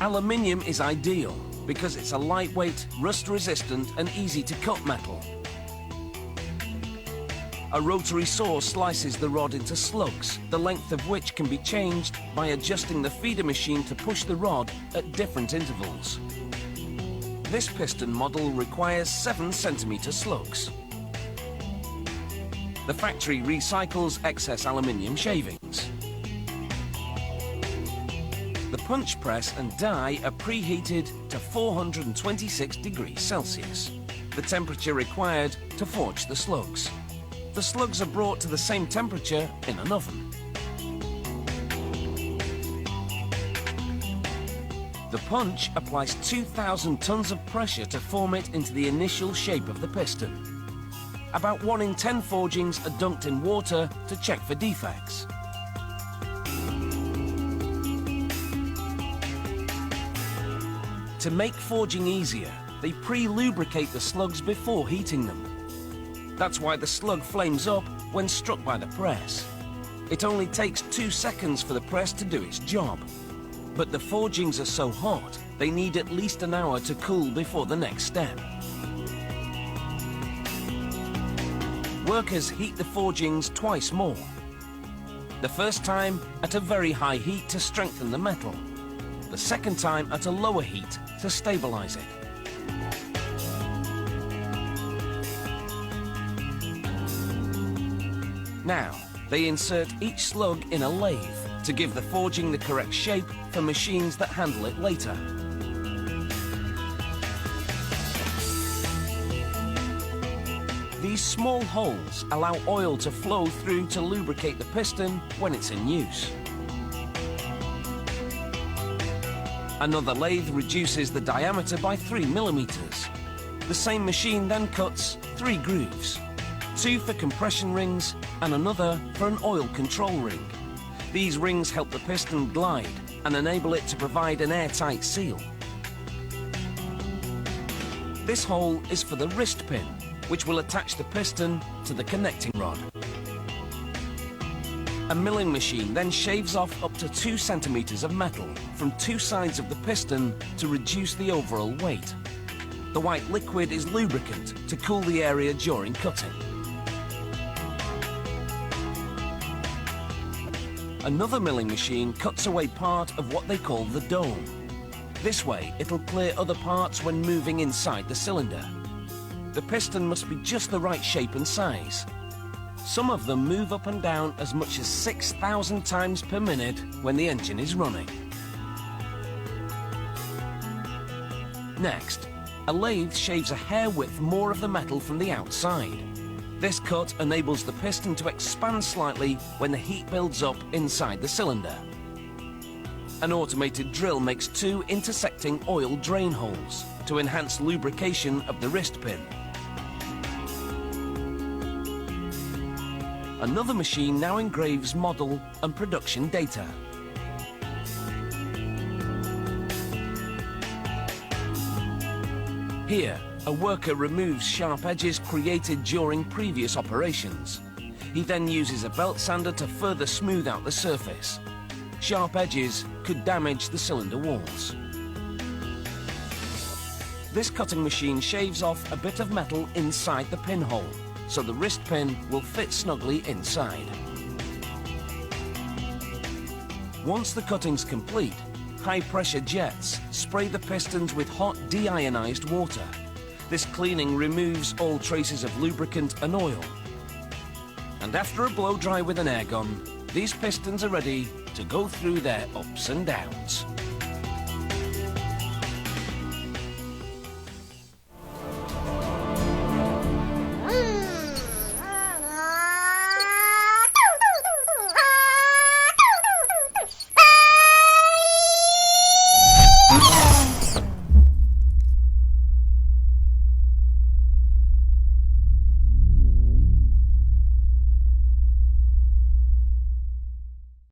Aluminium is ideal because it's a lightweight, rust-resistant and easy-to-cut metal. A rotary saw slices the rod into slugs, the length of which can be changed by adjusting the feeder machine to push the rod at different intervals. This piston model requires 7 cm slugs. The factory recycles excess aluminium shavings. The punch press and die are preheated to 426 degrees Celsius, the temperature required to forge the slugs. The slugs are brought to the same temperature in an oven. The punch applies 2,000 tons of pressure to form it into the initial shape of the piston. About 1 in 10 forgings are dunked in water to check for defects. To make forging easier, they pre-lubricate the slugs before heating them. That's why the slug flames up when struck by the press. It only takes 2 seconds for the press to do its job. But the forgings are so hot, they need at least an hour to cool before the next step. Workers heat the forgings twice more. The first time at a very high heat to strengthen the metal. The second time at a lower heat to stabilize it. Now, they insert each slug in a lathe to give the forging the correct shape for machines that handle it later. These small holes allow oil to flow through to lubricate the piston when it's in use. Another lathe reduces the diameter by 3 millimeters. The same machine then cuts 3 grooves, 2 for compression rings and another for an oil control ring. These rings help the piston glide and enable it to provide an airtight seal. This hole is for the wrist pin, which will attach the piston to the connecting rod. A milling machine then shaves off up to 2 centimeters of metal from 2 sides of the piston to reduce the overall weight. The white liquid is lubricant to cool the area during cutting. Another milling machine cuts away part of what they call the dome. This way, it'll clear other parts when moving inside the cylinder. The piston must be just the right shape and size. Some of them move up and down as much as 6,000 times per minute when the engine is running. Next, a lathe shaves a hair width more of the metal from the outside. This cut enables the piston to expand slightly when the heat builds up inside the cylinder. An automated drill makes 2 intersecting oil drain holes to enhance lubrication of the wrist pin. Another machine now engraves model and production data. Here, a worker removes sharp edges created during previous operations. He then uses a belt sander to further smooth out the surface. Sharp edges could damage the cylinder walls. This cutting machine shaves off a bit of metal inside the pinhole, so the wrist pin will fit snugly inside. Once the cutting's complete, high-pressure jets spray the pistons with hot deionized water. This cleaning removes all traces of lubricant and oil. And after a blow-dry with an air gun, these pistons are ready to go through their ups and downs.